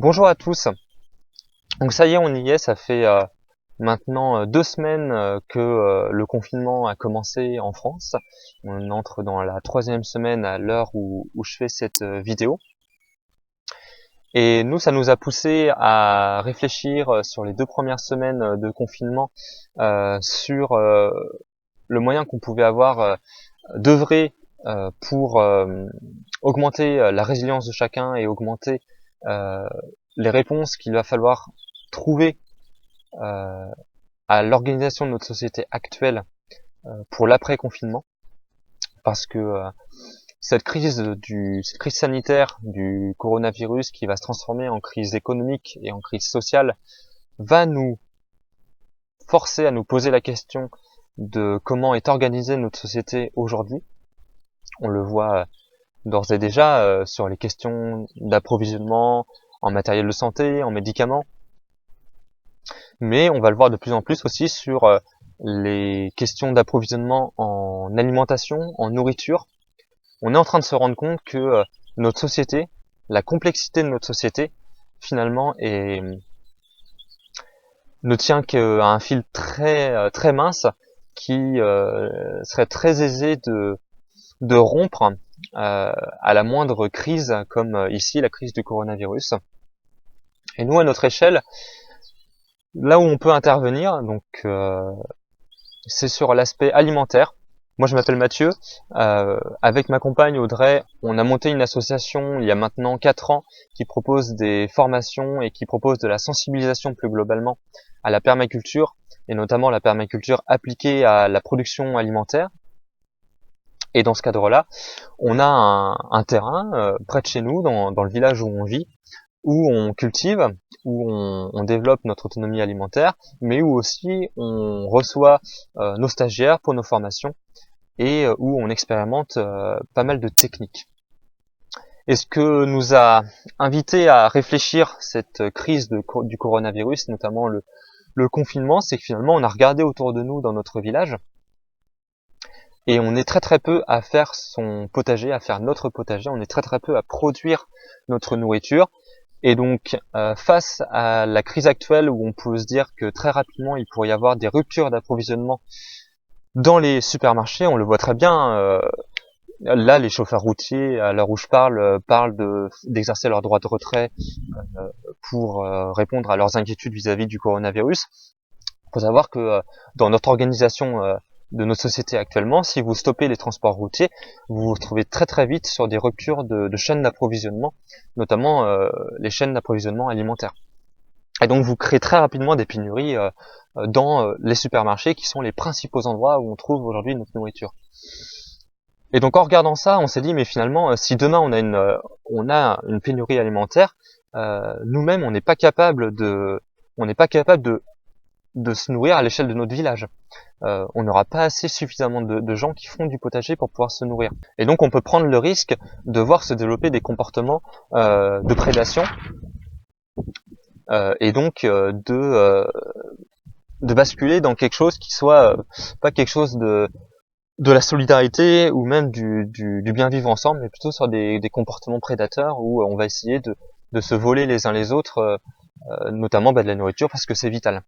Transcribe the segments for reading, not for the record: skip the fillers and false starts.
Bonjour à tous. Donc ça y est, on y est. Ça fait maintenant 2 semaines que le confinement a commencé en France. On entre dans la 3e semaine à l'heure où je fais cette vidéo. Et nous, ça nous a poussé à réfléchir sur les 2 premières semaines de confinement sur le moyen qu'on pouvait avoir d'œuvrer pour augmenter la résilience de chacun et augmenter euh, les réponses qu'il va falloir trouver euh, à l'organisation de notre société actuelle pour l'après-confinement, parce que cette crise sanitaire du coronavirus qui va se transformer en crise économique et en crise sociale va nous forcer à nous poser la question de comment est organisée notre société aujourd'hui. On le voit d'ores et déjà sur les questions d'approvisionnement en matériel de santé, en médicaments, mais on va le voir de plus en plus aussi sur les questions d'approvisionnement en alimentation, en nourriture. On est en train de se rendre compte que notre société, la complexité de notre société, finalement, ne tient qu'à un fil très mince qui serait très aisé de rompre à la moindre crise, comme ici la crise du coronavirus. Et nous, à notre échelle, là où on peut intervenir, donc c'est sur l'aspect alimentaire. Moi, je m'appelle Mathieu. Avec ma compagne Audrey, on a monté une association il y a maintenant 4 ans qui propose des formations et qui propose de la sensibilisation plus globalement à la permaculture, et notamment la permaculture appliquée à la production alimentaire. Et dans ce cadre-là, on a un terrain près de chez nous, dans le village où on vit, où on cultive, où on développe notre autonomie alimentaire, mais où aussi on reçoit nos stagiaires pour nos formations et où on expérimente pas mal de techniques. Et ce que nous a invité à réfléchir cette crise du coronavirus, notamment le confinement, c'est que finalement on a regardé autour de nous dans notre village et on est très peu à faire son potager, à faire notre potager, on est très peu à produire notre nourriture. Et donc, face à la crise actuelle où on peut se dire que très rapidement il pourrait y avoir des ruptures d'approvisionnement dans les supermarchés, on le voit très bien. Là, les chauffeurs routiers, à l'heure où je parlent d'exercer leur droit de retrait pour répondre à leurs inquiétudes vis-à-vis du coronavirus. Il faut savoir que dans notre organisation de notre société actuellement, si vous stoppez les transports routiers, vous vous retrouvez très vite sur des ruptures de chaînes d'approvisionnement, notamment les chaînes d'approvisionnement alimentaires. Et donc vous créez très rapidement des pénuries dans les supermarchés qui sont les principaux endroits où on trouve aujourd'hui notre nourriture. Et donc en regardant ça, on s'est dit mais finalement si demain on a une pénurie alimentaire, nous-mêmes on n'est pas capable de se nourrir à l'échelle de notre village. On n'aura pas assez suffisamment de gens qui font du potager pour pouvoir se nourrir. Et donc on peut prendre le risque de voir se développer des comportements de prédation et donc de basculer dans quelque chose qui soit pas quelque chose de la solidarité ou même du bien vivre ensemble, mais plutôt sur des comportements prédateurs où on va essayer de se voler les uns les autres, notamment de la nourriture parce que c'est vital.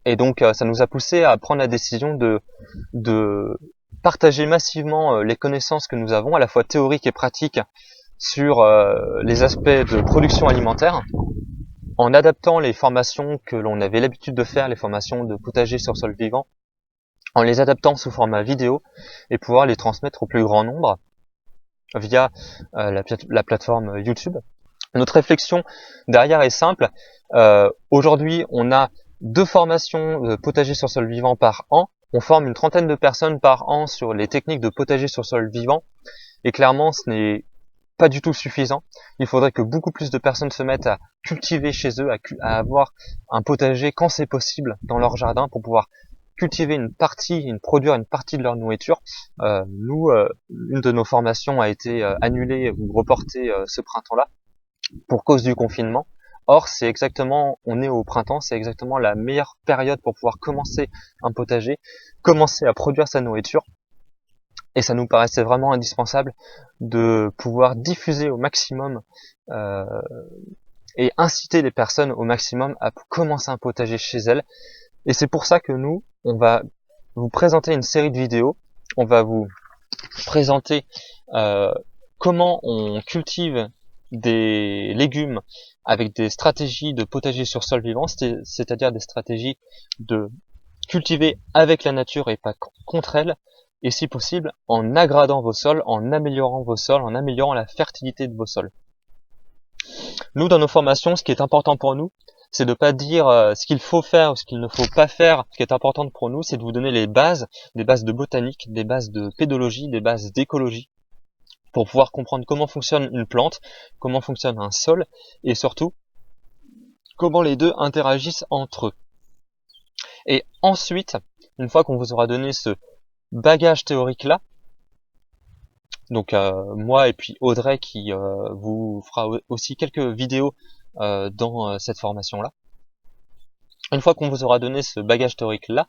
Et donc ça nous a poussé à prendre la décision de partager massivement les connaissances que nous avons, à la fois théoriques et pratiques, sur les aspects de production alimentaire, en adaptant les formations que l'on avait l'habitude de faire, les formations de potager sur sol vivant, en les adaptant sous format vidéo et pouvoir les transmettre au plus grand nombre via la plateforme YouTube. Notre réflexion derrière est simple. Aujourd'hui, on a 2 formations de potager sur sol vivant par an. On forme une 30aine de personnes par an sur les techniques de potager sur sol vivant. Et clairement, ce n'est pas du tout suffisant. Il faudrait que beaucoup plus de personnes se mettent à cultiver chez eux, à avoir un potager quand c'est possible dans leur jardin pour pouvoir cultiver produire une partie de leur nourriture. Une de nos formations a été annulée ou reportée ce printemps-là pour cause du confinement. Or, on est au printemps, c'est exactement la meilleure période pour pouvoir commencer un potager, commencer à produire sa nourriture. Et ça nous paraissait vraiment indispensable de pouvoir diffuser au maximum et inciter les personnes au maximum à commencer un potager chez elles. Et c'est pour ça que nous, on va vous présenter une série de vidéos. On va vous présenter comment on cultive des légumes avec des stratégies de potager sur sol vivant, c'est-à-dire des stratégies de cultiver avec la nature et pas contre elle, et si possible en agradant vos sols, en améliorant vos sols, en améliorant la fertilité de vos sols. Nous, dans nos formations, ce qui est important pour nous, c'est de ne pas dire ce qu'il faut faire ou ce qu'il ne faut pas faire. Ce qui est important pour nous, c'est de vous donner les bases, des bases de botanique, des bases de pédologie, des bases d'écologie, pour pouvoir comprendre comment fonctionne une plante, comment fonctionne un sol, et surtout, comment les deux interagissent entre eux. Et ensuite, une fois qu'on vous aura donné ce bagage théorique-là, donc moi et puis Audrey qui vous fera aussi quelques vidéos dans cette formation-là, une fois qu'on vous aura donné ce bagage théorique-là,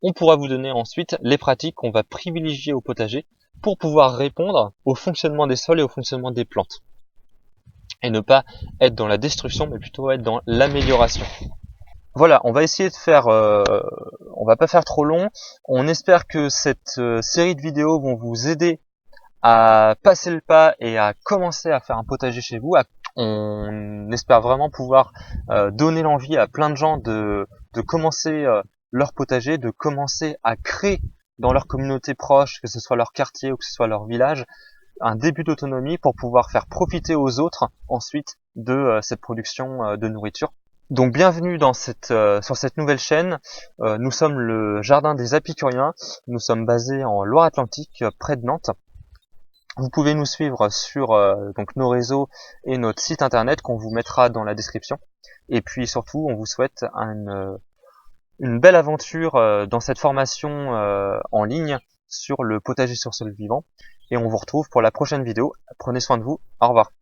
on pourra vous donner ensuite les pratiques qu'on va privilégier au potager pour pouvoir répondre au fonctionnement des sols et au fonctionnement des plantes. Et ne pas être dans la destruction, mais plutôt être dans l'amélioration. Voilà, on va essayer de faire, on va pas faire trop long. On espère que cette série de vidéos vont vous aider à passer le pas et à commencer à faire un potager chez vous. On espère vraiment pouvoir donner l'envie à plein de gens de commencer leur potager, de commencer à créer dans leur communauté proche, que ce soit leur quartier ou que ce soit leur village, un début d'autonomie pour pouvoir faire profiter aux autres ensuite de cette production de nourriture. Donc bienvenue dans sur cette nouvelle chaîne. Nous sommes le Jardin des Apicuriens. Nous sommes basés en Loire-Atlantique, près de Nantes. Vous pouvez nous suivre sur donc nos réseaux et notre site internet qu'on vous mettra dans la description. Et puis surtout, on vous souhaite une belle aventure dans cette formation en ligne sur le potager sur sol vivant. Et on vous retrouve pour la prochaine vidéo. Prenez soin de vous. Au revoir.